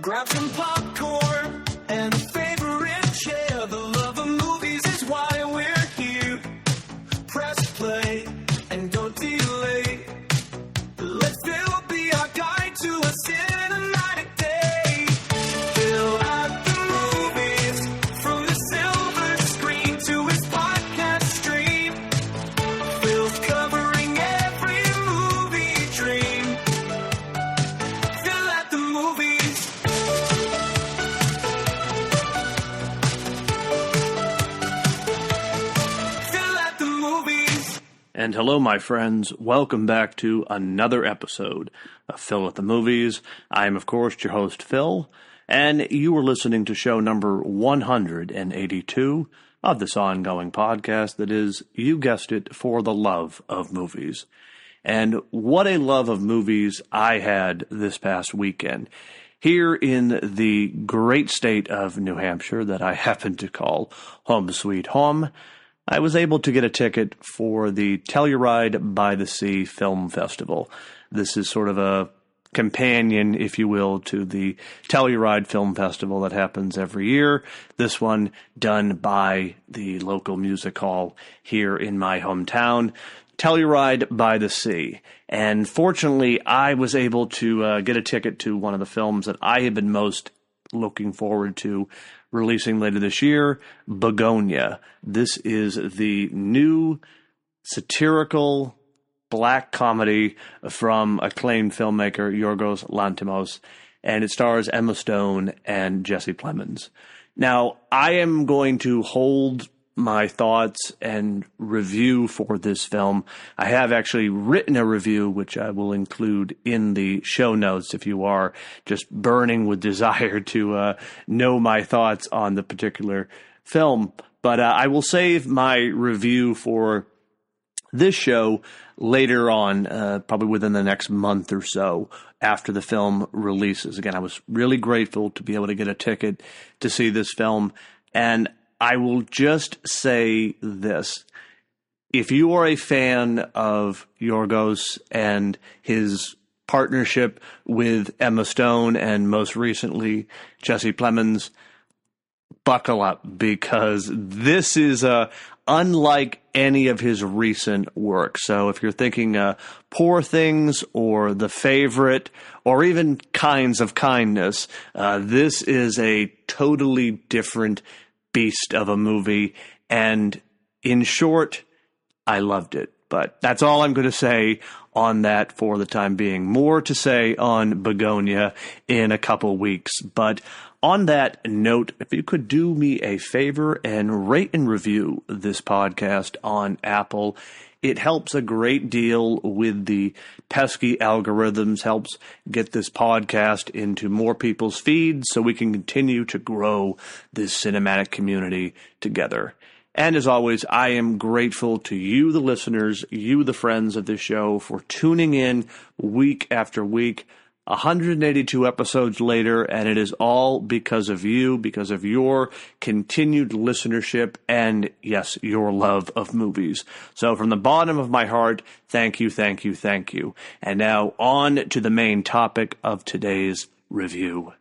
Grab some popcorn and a favorite chair. The love of movies is why we're here. Press play and don't delay. Let Phil be our guide to a cinematic day. Phil at the movies, from the silver screen to his podcast stream. Phil's covering every movie dream. Phil at the movies. Phil at the movies. And hello, my friends. Welcome back to another episode of Phil at the Movies. I am, of course, your host, Phil, and you are listening to show number 182 of this ongoing podcast that is, you guessed it, for the love of movies. And what a love of movies I had this past weekend. Here in the great state of New Hampshire that I happen to call home sweet home, I was able to get a ticket for the Telluride by the Sea Film Festival. This is sort of a companion, if you will, to the Telluride Film Festival that happens every year. This one done by the local music hall here in my hometown, Telluride by the Sea. And fortunately, I was able to get a ticket to one of the films that I had been most looking forward to releasing later this year, Begonia. This is the new satirical black comedy from acclaimed filmmaker Yorgos Lanthimos, and it stars Emma Stone and Jesse Plemons. Now, I am going to hold my thoughts and review for this film. I have actually written a review, which I will include in the show notes if you are just burning with desire to know my thoughts on the particular film. But I will save my review for this show later on, probably within the next month or so after the film releases. Again, I was really grateful to be able to get a ticket to see this film, and I will just say this. If you are a fan of Yorgos and his partnership with Emma Stone and most recently Jesse Plemons, buckle up, because this is unlike any of his recent work. So if you're thinking Poor Things or The Favorite or even Kinds of Kindness, this is a totally different beast of a movie, and in short, I loved it. But that's all I'm going to say on that for the time being. More to say on Begonia in a couple weeks. But on that note, if you could do me a favor and rate and review this podcast on Apple, it helps a great deal with the pesky algorithms, helps get this podcast into more people's feeds so we can continue to grow this cinematic community together. And as always, I am grateful to you, the listeners, you, the friends of this show, for tuning in week after week. 182 episodes later, and it is all because of you, because of your continued listenership and, yes, your love of movies. So from the bottom of my heart, thank you, thank you, thank you. And now on to the main topic of today's review.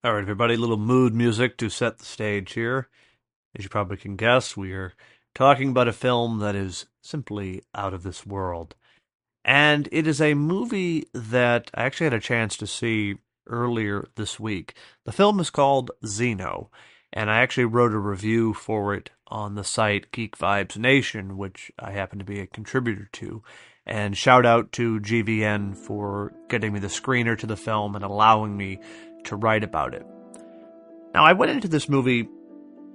All right, everybody, a little mood music to set the stage here. As you probably can guess, we are talking about a film that is simply out of this world. And it is a movie that I actually had a chance to see earlier this week. The film is called Xeno, and I actually wrote a review for it on the site Geek Vibes Nation, which I happen to be a contributor to. And shout out to GVN for getting me the screener to the film and allowing me to write about it. Now, I went into this movie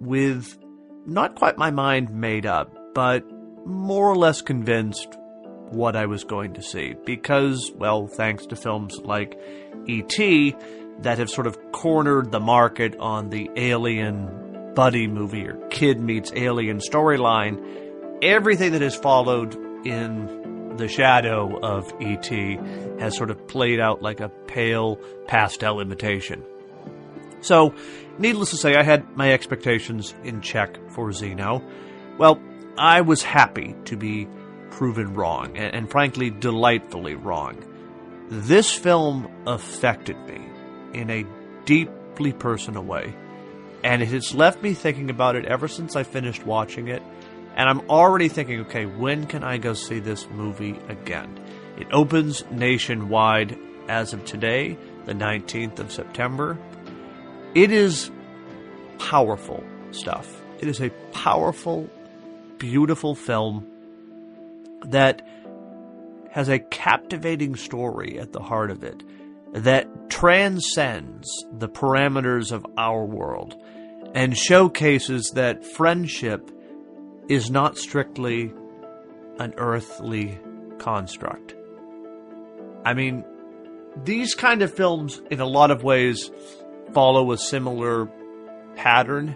with not quite my mind made up, but more or less convinced what I was going to see. Because, well, thanks to films like E.T. that have sort of cornered the market on the alien buddy movie or kid meets alien storyline, everything that has followed in the shadow of E.T. has sort of played out like a pale pastel imitation. So, needless to say, I had my expectations in check for Xeno. Well, I was happy to be proven wrong, and frankly, delightfully wrong. This film affected me in a deeply personal way, and it has left me thinking about it ever since I finished watching it, and I'm already thinking, okay, when can I go see this movie again? It opens nationwide as of today, the 19th of September. It is powerful stuff. It is a powerful, beautiful film that has a captivating story at the heart of it that transcends the parameters of our world and showcases that friendship is not strictly an earthly construct. I mean, these kind of films, in a lot of ways, follow a similar pattern,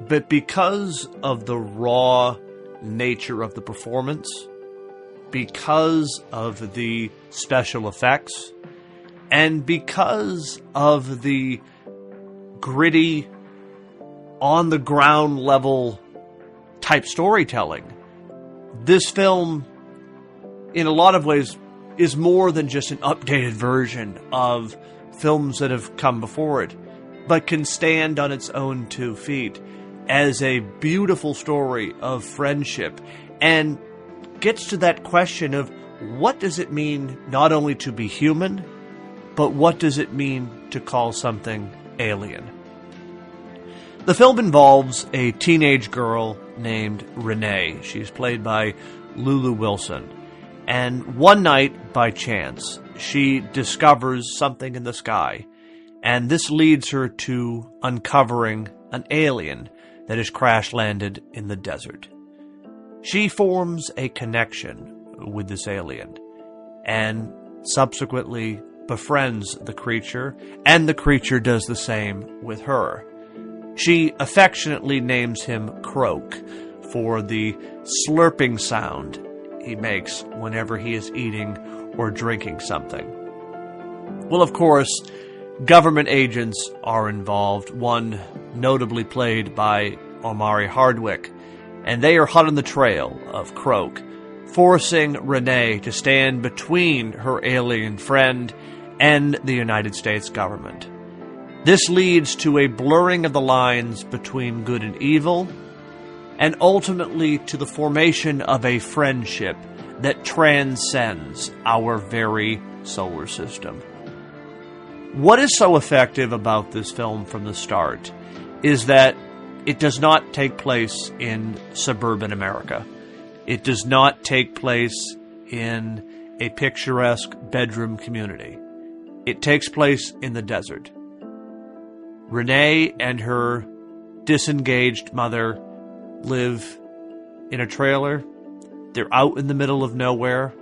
but because of the raw nature of the performance, because of the special effects, and because of the gritty, on-the-ground level type storytelling, this film, in a lot of ways, is more than just an updated version of films that have come before it, but can stand on its own 2 feet as a beautiful story of friendship, and gets to that question of what does it mean not only to be human, but what does it mean to call something alien? The film involves a teenage girl named Renee. She's played by Lulu Wilson. And one night, by chance, she discovers something in the sky, and this leads her to uncovering an alien that has crash-landed in the desert. She forms a connection with this alien, and subsequently befriends the creature, and the creature does the same with her. She affectionately names him Croak for the slurping sound he makes whenever he is eating or drinking something. Well, of course, government agents are involved, one notably played by Omari Hardwick, and they are hot on the trail of Croak, forcing Renee to stand between her alien friend and the United States government. This leads to a blurring of the lines between good and evil, and ultimately to the formation of a friendship that transcends our very solar system. What is so effective about this film from the start is that it does not take place in suburban America. It does not take place in a picturesque bedroom community. It takes place in the desert. Renee and her disengaged mother live in a trailer. They're out in the middle of nowhere.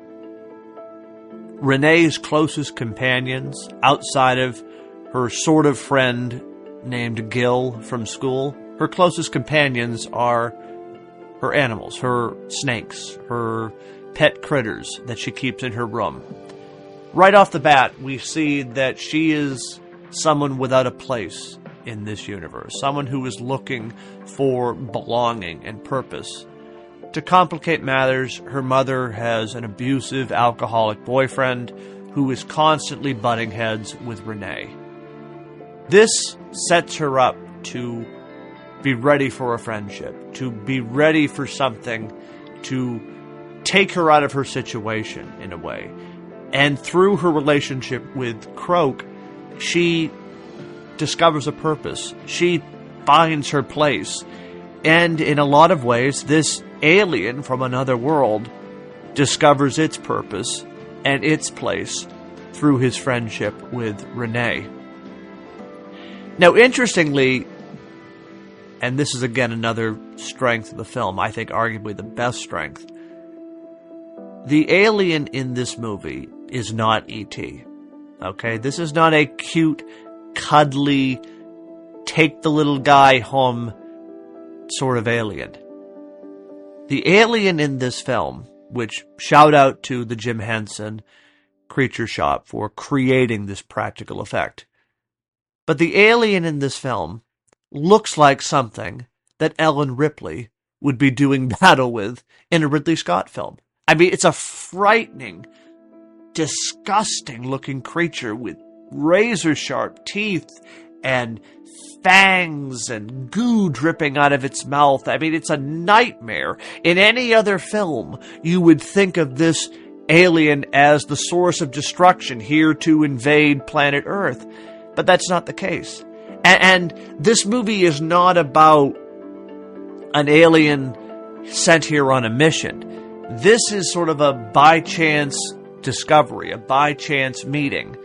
Renee's closest companions, outside of her sort of friend named Gil from school, her closest companions are her animals, her snakes, her pet critters that she keeps in her room. Right off the bat, we see that she is someone without a place in this universe, someone who is looking for belonging and purpose. To complicate matters, her mother has an abusive, alcoholic boyfriend who is constantly butting heads with Renee. This sets her up to be ready for a friendship, to be ready for something to take her out of her situation in a way. And through her relationship with Croak, she discovers a purpose. She finds her place. And in a lot of ways, this alien from another world discovers its purpose and its place through his friendship with Renee. Now, interestingly, and this is again another strength of the film, I think arguably the best strength, the alien in this movie is not E.T. Okay? This is not a cute, cuddly, take the little guy home sort of alien. The alien in this film, which shout out to the Jim Henson Creature Shop for creating this practical effect. But the alien in this film looks like something that Ellen Ripley would be doing battle with in a Ridley Scott film. I mean, it's a frightening, disgusting-looking creature with razor-sharp teeth and fangs and goo dripping out of its mouth. I mean, it's a nightmare. In any other film, you would think of this alien as the source of destruction, here to invade planet Earth. But that's not the case. And this movie is not about an alien sent here on a mission. This is sort of a by-chance discovery, a by-chance meeting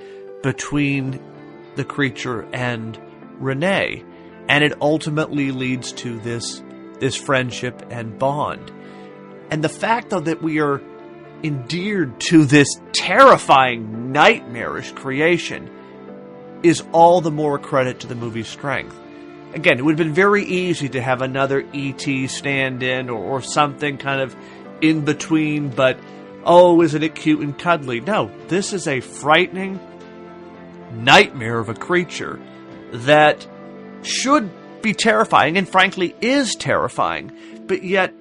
between the creature and Renee. And it ultimately leads to this friendship and bond. And the fact, though, that we are endeared to this terrifying, nightmarish creation is all the more credit to the movie's strength. Again, it would have been very easy to have another E.T. stand-in or something kind of in between, but, oh, isn't it cute and cuddly? No, this is a frightening nightmare of a creature that should be terrifying, and frankly is terrifying, but yet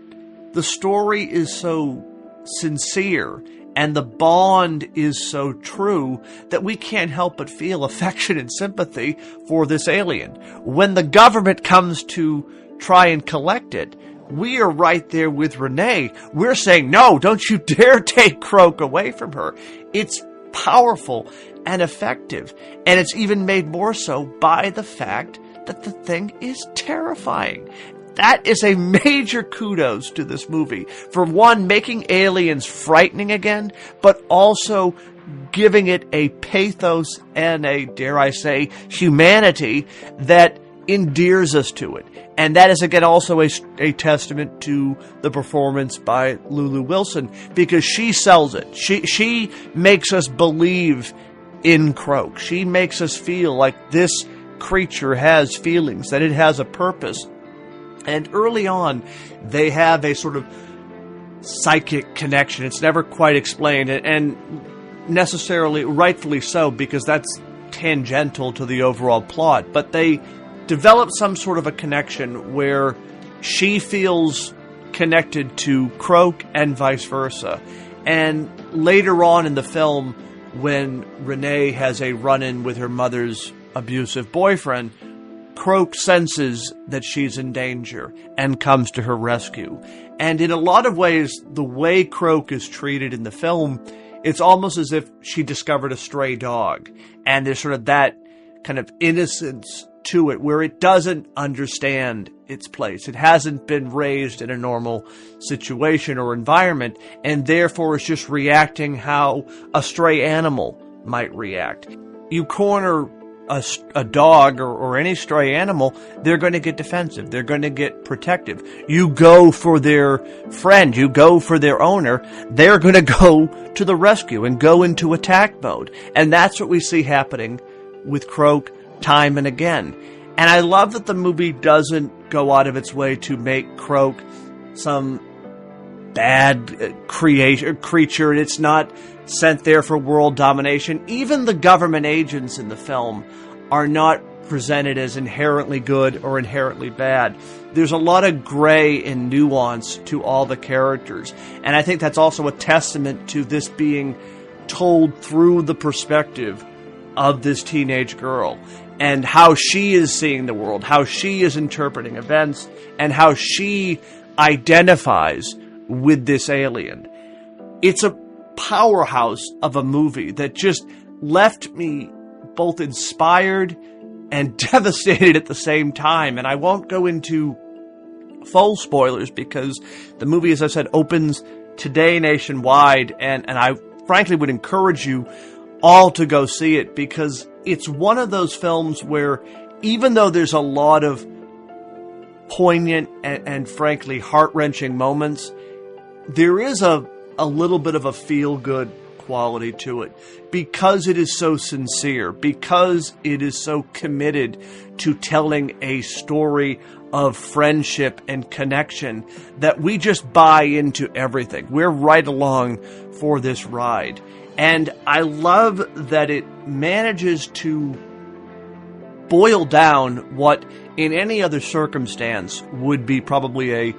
the story is so sincere and the bond is so true that we can't help but feel affection and sympathy for this alien. When the government comes to try and collect it, we are right there with Renee. We're saying, no, don't you dare take Croak away from her. It's powerful and effective, and it's even made more so by the fact that the thing is terrifying. That is a major kudos to this movie. For one, making aliens frightening again, but also giving it a pathos and a, dare I say, humanity that endears us to it. And that is, again, also a testament to the performance by Lulu Wilson, because she sells it. She makes us believe in Croak. She makes us feel like this creature has feelings, that it has a purpose. And early on, they have a sort of psychic connection. It's never quite explained, and necessarily, rightfully so, because that's tangential to the overall plot. But they develop some sort of a connection where she feels connected to Croak and vice versa. And later on in the film, when Renee has a run-in with her mother's abusive boyfriend, Croak senses that she's in danger and comes to her rescue. And in a lot of ways, the way Croak is treated in the film, it's almost as if she discovered a stray dog. And there's sort of that kind of innocence to it, where it doesn't understand its place. It hasn't been raised in a normal situation or environment, and therefore it's just reacting how a stray animal might react. You corner a dog or any stray animal, they're going to get defensive. They're going to get protective. You go for their friend, you go for their owner, they're going to go to the rescue and go into attack mode. And that's what we see happening with Croak time and again. And I love that the movie doesn't go out of its way to make Croak some bad creature. It's not sent there for world domination. Even the government agents in the film are not presented as inherently good or inherently bad. There's a lot of gray and nuance to all the characters. And I think that's also a testament to this being told through the perspective of this teenage girl, and how she is seeing the world, how she is interpreting events, and how she identifies with this alien. It's a powerhouse of a movie that just left me both inspired and devastated at the same time. And I won't go into full spoilers because the movie, as I said, opens today nationwide, and I frankly would encourage you all to go see it, because it's one of those films where, even though there's a lot of poignant and frankly heart-wrenching moments, there is a little bit of a feel-good quality to it, because it is so sincere, because it is so committed to telling a story of friendship and connection that we just buy into everything. We're right along for this ride. And I love that it manages to boil down what in any other circumstance would be probably a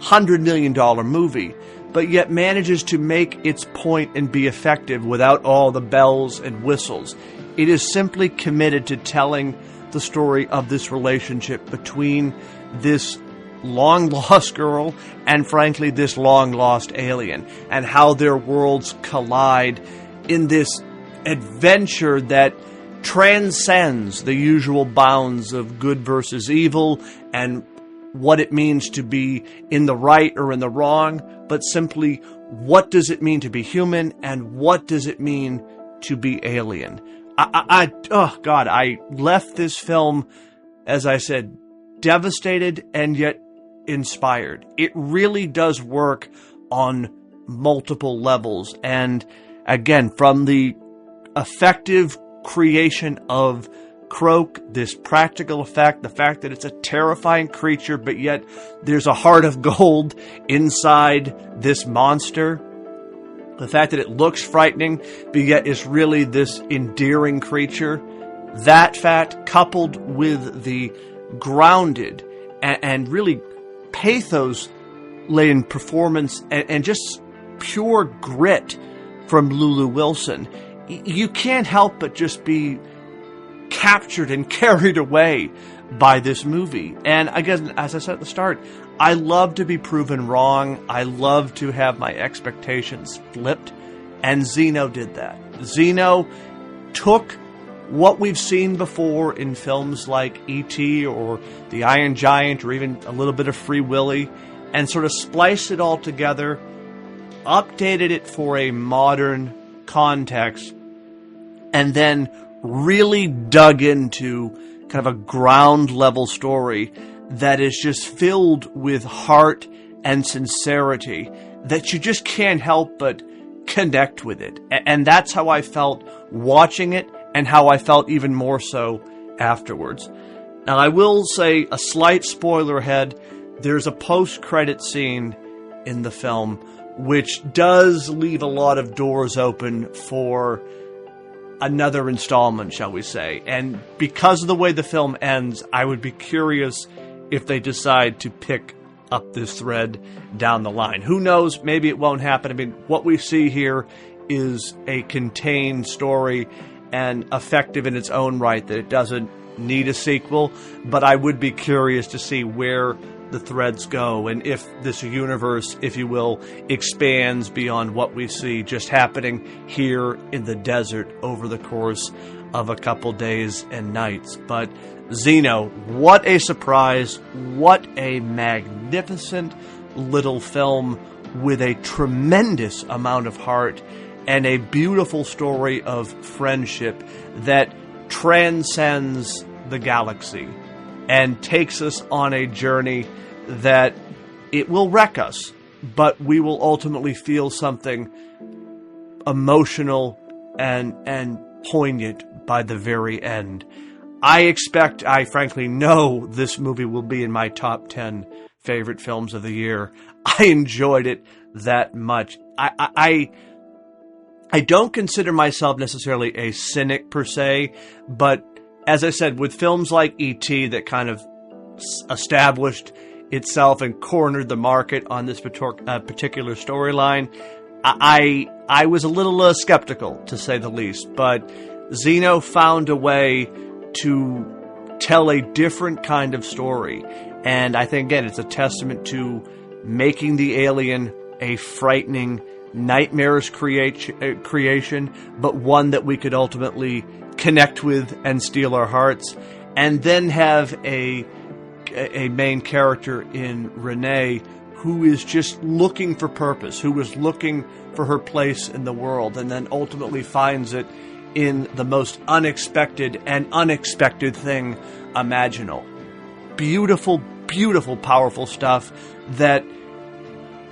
$100 million movie, but yet manages to make its point and be effective without all the bells and whistles. It is simply committed to telling the story of this relationship between this long-lost girl and, frankly, this long-lost alien, and how their worlds collide in this adventure that transcends the usual bounds of good versus evil and what it means to be in the right or in the wrong, but simply what does it mean to be human and what does it mean to be alien. I left this film, as I said, devastated and yet inspired. It really does work on multiple levels. And again, from the effective creation of Croak, this practical effect, the fact that it's a terrifying creature, but yet there's a heart of gold inside this monster. The fact that it looks frightening, but yet is really this endearing creature. That fact, coupled with the grounded and really pathos-laden performance and just pure grit from Lulu Wilson, you can't help but just be captured and carried away by this movie. And again, as I said at the start, I love to be proven wrong. I love to have my expectations flipped. And Xeno did that. Xeno took what we've seen before in films like E.T. or The Iron Giant or even a little bit of Free Willy and sort of spliced it all together, updated it for a modern context, and then really dug into kind of a ground level story that is just filled with heart and sincerity that you just can't help but connect with it. And that's how I felt watching it and how I felt even more so afterwards. Now, I will say a slight spoiler ahead. There's a post-credit scene in the film which does leave a lot of doors open for another installment, shall we say. And because of the way the film ends, I would be curious if they decide to pick up this thread down the line. Who knows? Maybe it won't happen. I mean, what we see here is a contained story and effective in its own right, that it doesn't need a sequel. But I would be curious to see where the threads go and if this universe, if you will, expands beyond what we see just happening here in the desert over the course of a couple days and nights. But Xeno, what a surprise, what a magnificent little film with a tremendous amount of heart and a beautiful story of friendship that transcends the galaxy and takes us on a journey that it will wreck us, but we will ultimately feel something emotional and poignant by the very end. I frankly know this movie will be in my top 10 favorite films of the year. I enjoyed it that much. I don't consider myself necessarily a cynic per se, but as I said, with films like E.T. that kind of established itself and cornered the market on this particular storyline, I was a little skeptical, to say the least. But Xeno found a way to tell a different kind of story. And I think, again, it's a testament to making the alien a frightening, nightmarish creation, but one that we could ultimately connect with and steal our hearts. And then have a main character in Renee who is just looking for purpose, who is looking for her place in the world, and then ultimately finds it in the most unexpected and unexpected thing imaginable. Beautiful, beautiful, powerful stuff that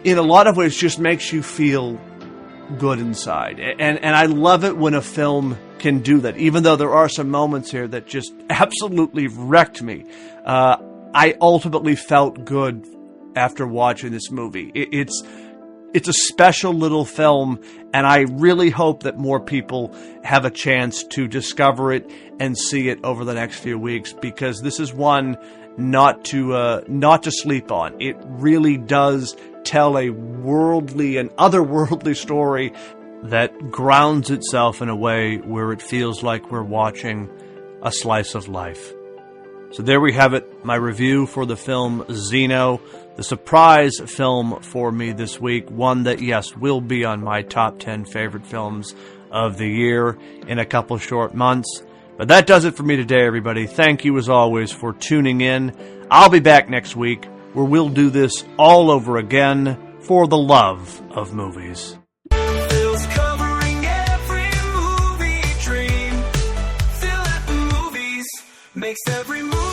in a lot of ways just makes you feel good inside. And I love it when a film can do that, even though there are some moments here that just absolutely wrecked me. I ultimately felt good after watching this movie. It's a special little film, and I really hope that more people have a chance to discover it and see it over the next few weeks, because this is one not to sleep on. It really does tell a worldly and otherworldly story that grounds itself in a way where it feels like we're watching a slice of life. So there we have it, my review for the film Xeno, the surprise film for me this week, one that, yes, will be on my top 10 favorite films of the year in a couple short months. But that does it for me today, everybody. Thank you, as always, for tuning in. I'll be back next week, where we'll do this all over again for the love of movies. Phil's covering every movie dream. Phil at the movies makes every movie